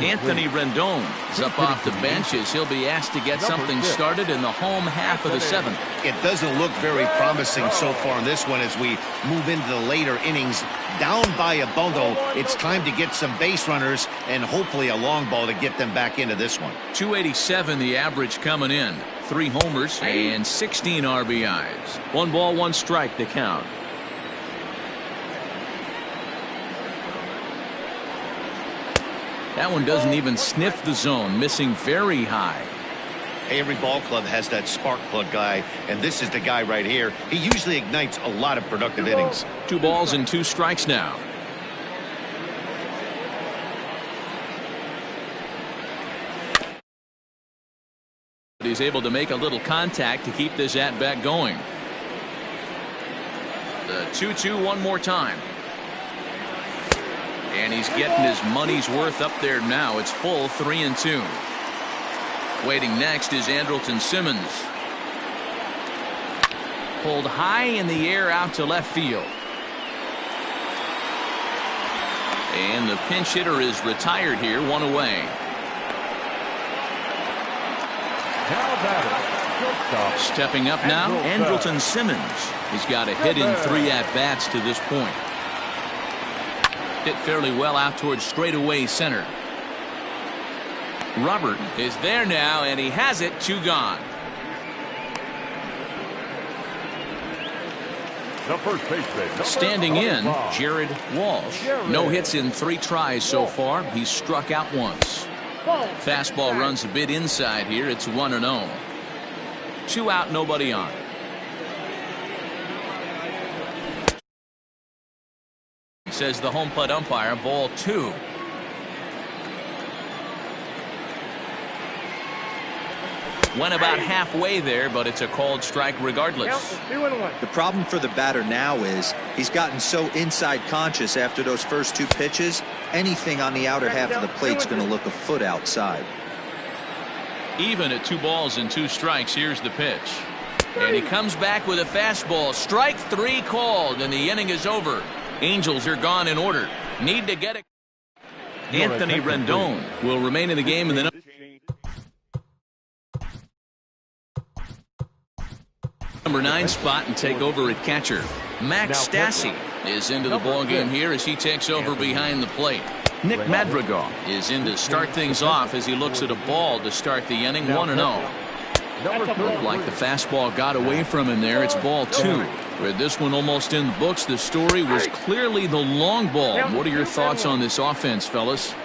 Speaker 1: Anthony Rendon is up off the bench as he'll be asked to get something started in the home half of the 7th.
Speaker 2: It doesn't look very promising so far in this one as we move into the later innings. Down by a bundle, it's time to get some base runners and hopefully a long ball to get them back into this one.
Speaker 1: 287 the average coming in. 3 homers and 16 RBIs. 1 ball, 1 strike to count. That one doesn't even sniff the zone, missing very high.
Speaker 2: Every ball club has that spark plug guy, and this is the guy right here. He usually ignites a lot of productive innings.
Speaker 1: 2 balls and 2 strikes now. But he's able to make a little contact to keep this at-bat going. The 2-2 one more time. And he's getting his money's worth up there now. It's full 3-2. Waiting next is Andrelton Simmons. Pulled high in the air out to left field. And the pinch hitter is retired here, 1 away. Stepping up now, Andrelton Simmons. He's got a hit in 3 at-bats to this point. Hit fairly well out towards straightaway center. Robert is there now, and he has it. 2 gone.
Speaker 4: The first baseman.
Speaker 1: Standing in, Jared Walsh. No hits in 3 tries so far. He's struck out once. Fastball runs a bit inside here. It's 1-0. 2 out, nobody on. Says the home plate umpire. Ball 2. Went about halfway there, but it's a called strike regardless.
Speaker 3: The problem for the batter now is he's gotten so inside conscious after those first 2 pitches. Anything on the outer half of the plate's going to look a foot outside.
Speaker 1: Even at 2 balls and 2 strikes. Here's the pitch. And he comes back with a fastball. Strike 3 called, and the inning is over. Angels are gone in order. Need to get it. Anthony Rendon will remain in the game in the number 9 spot and take over at catcher. Max Stassi is into the ballgame here as he takes over behind the plate. Nick Madrigal is in to start things off as he looks at a ball to start the inning. 1-0. Looked like the fastball got away from him there. It's ball 2. With this one almost in the books, the story was clearly the long ball. What are your thoughts on this offense, fellas?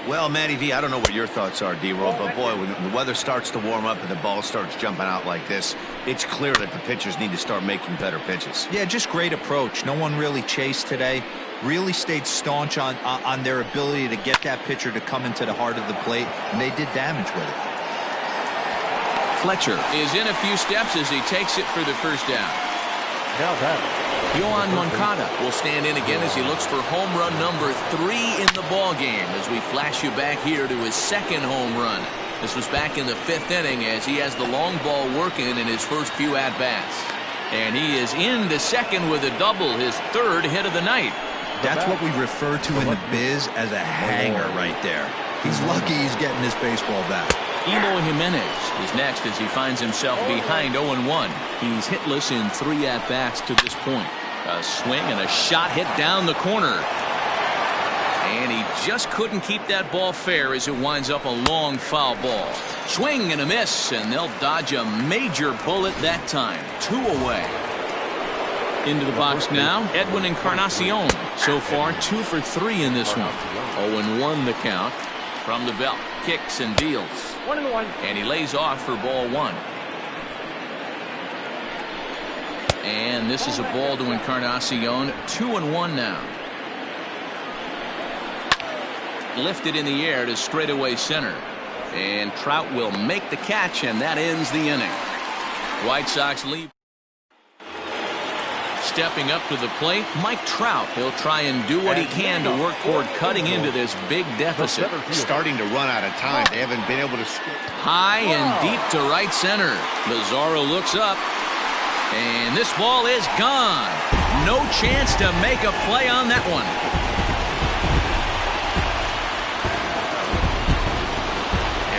Speaker 2: Well, Matty V, I don't know what your thoughts are, D-Roll, but boy, when the weather starts to warm up and the ball starts jumping out like this, it's clear that the pitchers need to start making better pitches.
Speaker 3: Yeah, just great approach. No one really chased today. Really stayed staunch on their ability to get that pitcher to come into the heart of the plate, and they did damage with it.
Speaker 1: Fletcher is in a few steps as he takes it for the first down.
Speaker 4: Now that
Speaker 1: Yohan Moncada will stand in again as he looks for home run number 3 in the ball game as we flash you back here to his second home run. This was back in the 5th inning as he has the long ball working in his first few at-bats. And he is into second with a double, his 3rd hit of the night.
Speaker 3: That's what we refer to in the biz as a hanger right there. He's lucky he's getting this baseball bat.
Speaker 1: Eloy Jimenez is next as he finds himself behind 0-1. He's hitless in 3 at-bats to this point. A swing and a shot hit down the corner. And he just couldn't keep that ball fair as it winds up a long foul ball. Swing and a miss, and they'll dodge a major bullet that time. 2 away. Into the box now, Edwin Encarnacion. So far, 2 for 3 in this one. 0-1 the count. From the belt, kicks and deals.
Speaker 5: 1-1.
Speaker 1: And he lays off for ball 1. And this is a ball to Encarnacion. 2-1 now. Lifted in the air to straightaway center. And Trout will make the catch, and that ends the inning. White Sox lead. Stepping up to the plate, Mike Trout. He'll try and do what he can to work toward cutting into this big deficit.
Speaker 2: Starting to run out of time. They haven't been able to score.
Speaker 1: High and deep to right center. Lazaro looks up. And this ball is gone. No chance to make a play on that one.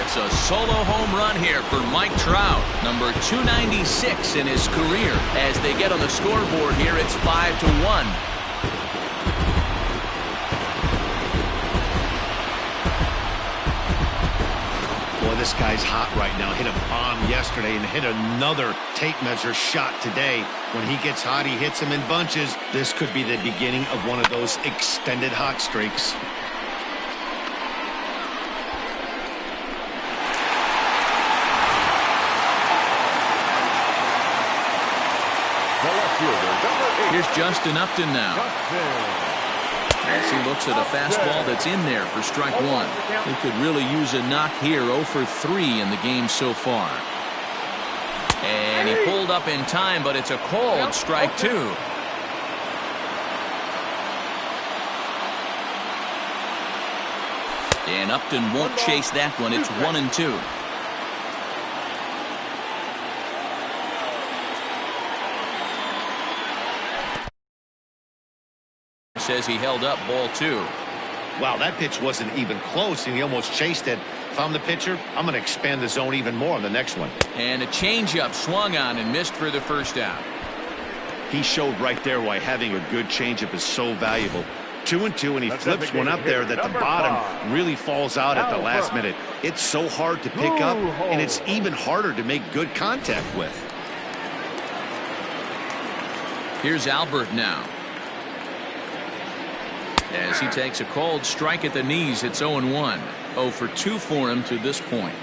Speaker 1: It's a solo home run here for Mike Trout, number 296 in his career. As they get on the scoreboard here, it's 5-1.
Speaker 2: Boy, this guy's hot right now. Hit a bomb yesterday and hit another tape measure shot today. When he gets hot, he hits them in bunches. This could be the beginning of one of those extended hot streaks.
Speaker 1: Here's Justin Upton now. As he looks at a fastball that's in there for strike 1. He could really use a knock here. 0 for 3 in the game so far. And he pulled up in time, but it's a called strike 2. And Upton won't chase that one. It's 1-2. Says he held up ball 2.
Speaker 2: Wow, that pitch wasn't even close, and he almost chased it. If I'm the pitcher, I'm going to expand the zone even more on the next one.
Speaker 1: And a changeup swung on and missed for the first out.
Speaker 2: He showed right there why having a good changeup is so valuable. 2-2, and he flips one up there that the bottom really falls out at the last minute. It's so hard to pick up, and it's even harder to make good contact with.
Speaker 1: Here's Albert now. As he takes a called strike at the knees, it's 0-1. 0 for 2 for him to this point.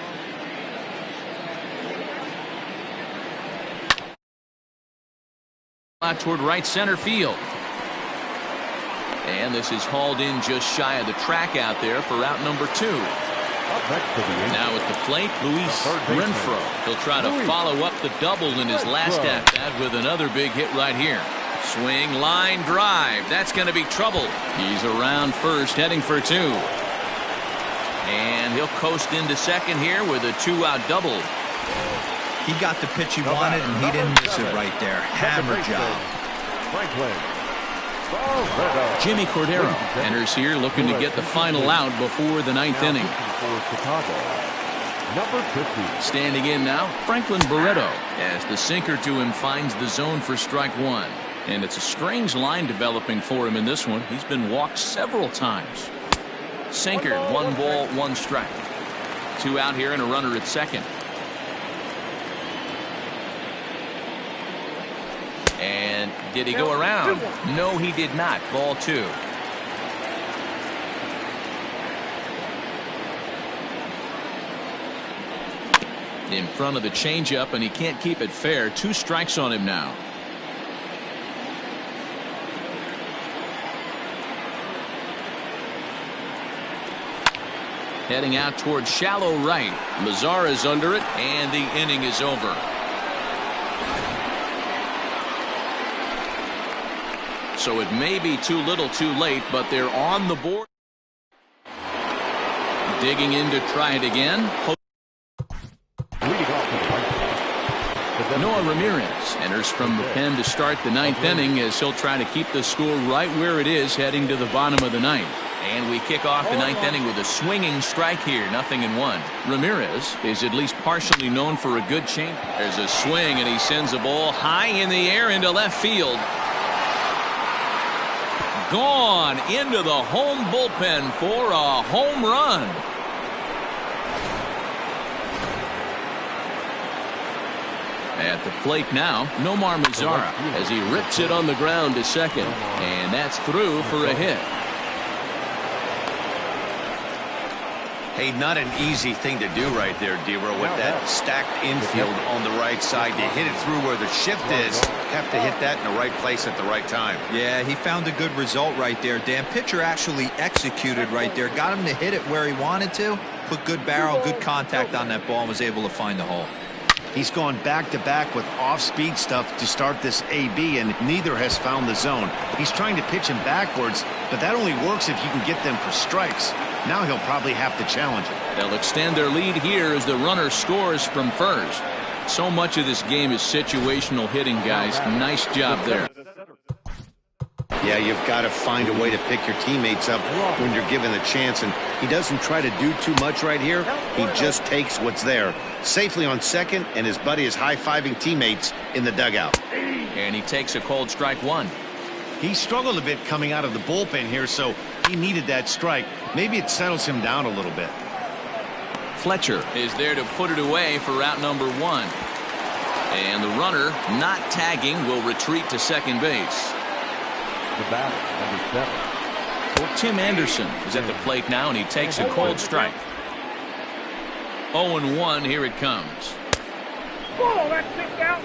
Speaker 1: Out toward right center field. And this is hauled in just shy of the track out there for out number 2. Now at the plate, Luis Renfroe. He'll try to follow up the double in his last at-bat with another big hit right here. Swing, line drive. That's going to be trouble. He's around first, heading for 2. And he'll coast into second here with a 2-out double.
Speaker 3: He got the pitch he wanted, and he didn't miss it right there. Hammer job.
Speaker 1: Jimmy Cordero enters here looking to get the final out before the 9th inning. Standing in now, Franklin Barreto, as the sinker to him finds the zone for strike 1. And it's a strange line developing for him in this one. He's been walked several times. Sinker, 1 ball, 1 strike. 2 out here and a runner at second. Did he go around? No, he did not. Ball 2. In front of the changeup, and he can't keep it fair. 2 strikes on him now. Heading out towards shallow right. Lazar is under it, and the inning is over. So it may be too little too late, but they're on the board. Digging in to try it again. Noah Ramirez enters from the pen to start the 9th inning as he'll try to keep the score right where it is heading to the bottom of the 9th. And we kick off the 9th inning with a swinging strike here, 0-1. Ramirez is at least partially known for a good change. There's a swing, and he sends a ball high in the air into left field. Gone into the home bullpen for a home run. At the plate now, Nomar Mazara as he rips it on the ground to second. And that's through for a hit.
Speaker 2: Hey, not an easy thing to do right there, D-Row, with that stacked infield on the right side. To hit it through where the shift is, have to hit that in the right place at the right time.
Speaker 3: Yeah, he found a good result right there, Dan. Pitcher actually executed right there. Got him to hit it where he wanted to. Put good barrel, good contact on that ball, and was able to find the hole.
Speaker 2: He's gone back-to-back with off-speed stuff to start this AB, and neither has found the zone. He's trying to pitch him backwards, but that only works if you can get them for strikes. Now he'll probably have to challenge it.
Speaker 1: They'll extend their lead here as the runner scores from first. So much of this game is situational hitting, guys. Nice job there.
Speaker 2: Yeah, you've got to find a way to pick your teammates up when you're given the chance, and he doesn't try to do too much right here. He just takes what's there. Safely on second, and his buddy is high-fiving teammates in the dugout.
Speaker 1: And he takes a cold strike 1.
Speaker 2: He struggled a bit coming out of the bullpen here, so he needed that strike. Maybe it settles him down a little bit.
Speaker 1: Fletcher is there to put it away for out number 1. And the runner, not tagging, will retreat to second base.
Speaker 4: The batter, number 7.
Speaker 1: Tim Anderson is at the plate now, and he takes a cold strike. 0-1, here it comes.
Speaker 5: Oh, that's kicked out.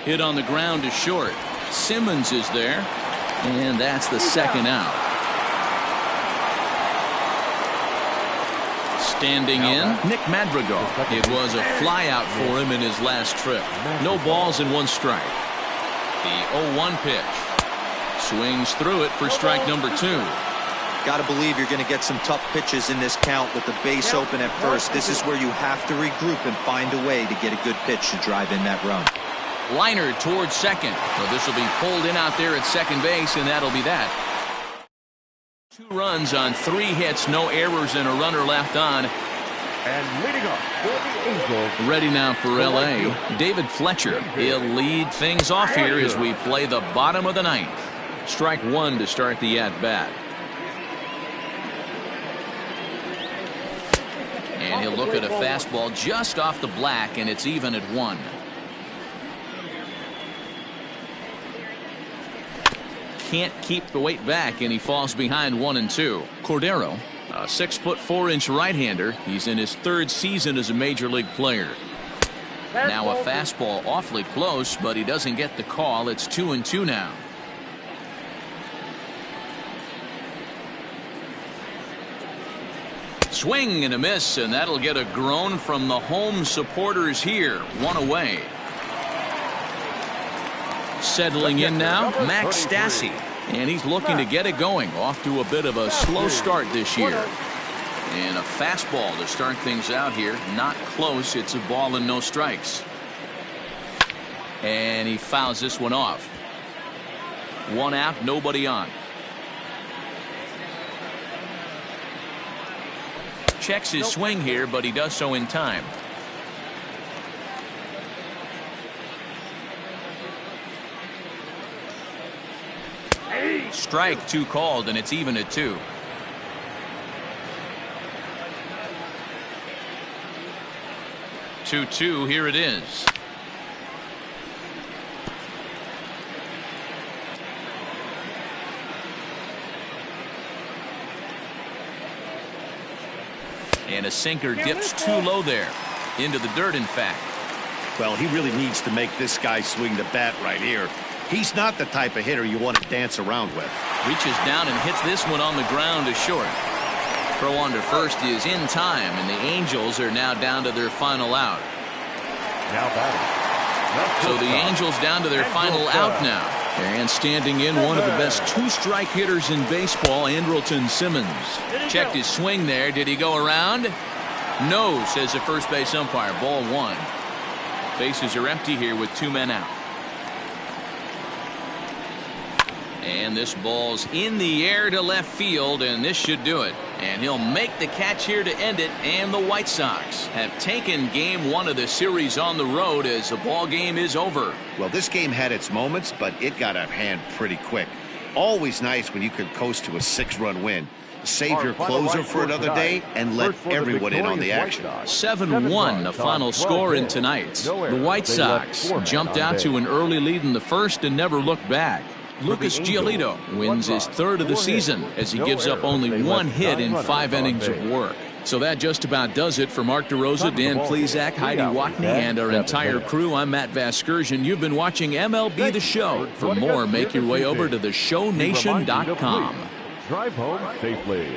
Speaker 1: Hit on the ground to short. Simmons is there, and that's the second out. Standing in, Nick Madrigal. It was a flyout for him in his last trip. No balls and 1 strike. The 0-1 pitch. Swings through it for strike number 2.
Speaker 3: Got to believe you're going to get some tough pitches in this count with the base open at first. This is where you have to regroup and find a way to get a good pitch to drive in that run.
Speaker 1: Liner towards second. So this will be pulled in out there at second base, and that'll be that. 2 runs on 3 hits, no errors, and a runner left on.
Speaker 4: And leading up for the Angels.
Speaker 1: Ready now for L.A., David Fletcher. He'll lead things off here as we play the bottom of the 9th. Strike 1 to start the at-bat. And he'll look at a fastball just off the black, and it's even at 1. Can't keep the weight back, and he falls behind 1-2. Cordero, a 6'4" right-hander. He's in his 3rd season as a major league player. Now a fastball awfully close, but he doesn't get the call. It's 2-2 now. Swing and a miss, and that'll get a groan from the home supporters here. 1 away. Settling in now, Max Stassi, and he's looking to get it going. Off to a bit of a slow start this year. And a fastball to start things out here. Not close. It's a ball and no strikes. And he fouls this one off. 1 out, nobody on. Checks his swing here, but he does so in time. Strike 2 called, and it's even at 2. 2-2. Here it is. And a sinker dips too low there. Into the dirt, in fact.
Speaker 2: Well, he really needs to make this guy swing the bat right here. He's not the type of hitter you want to dance around with.
Speaker 1: Reaches down and hits this one on the ground to short. Throw on to first is in time, and the Angels are now down to their final out.
Speaker 4: Now batting.
Speaker 1: So the Angels down to their final out now. And standing in, one of the best two-strike hitters in baseball, Andrelton Simmons. Checked his swing there. Did he go around? No, says the first base umpire. Ball one. Bases are empty here with 2 men out. And this ball's in the air to left field, and this should do it. And he'll make the catch here to end it, and the White Sox have taken game 1 of the series on the road as the ball game is over.
Speaker 2: Well, this game had its moments, but it got out of hand pretty quick. Always nice when you can coast to a 6-run win. Save your closer for another day and let everyone in on the action.
Speaker 1: 7-1 the final score in tonight's. The White Sox jumped out to an early lead in the first and never looked back. Lucas Giolito wins his 3rd of the season as he gives up only 1 hit in 5 innings of work. So that just about does it for Mark DeRosa, Dan Plesac, Heidi Watney, and our entire crew. I'm Matt Vasgersian. You've been watching MLB The Show. For more, make your way over to theshownation.com.
Speaker 4: Drive home safely.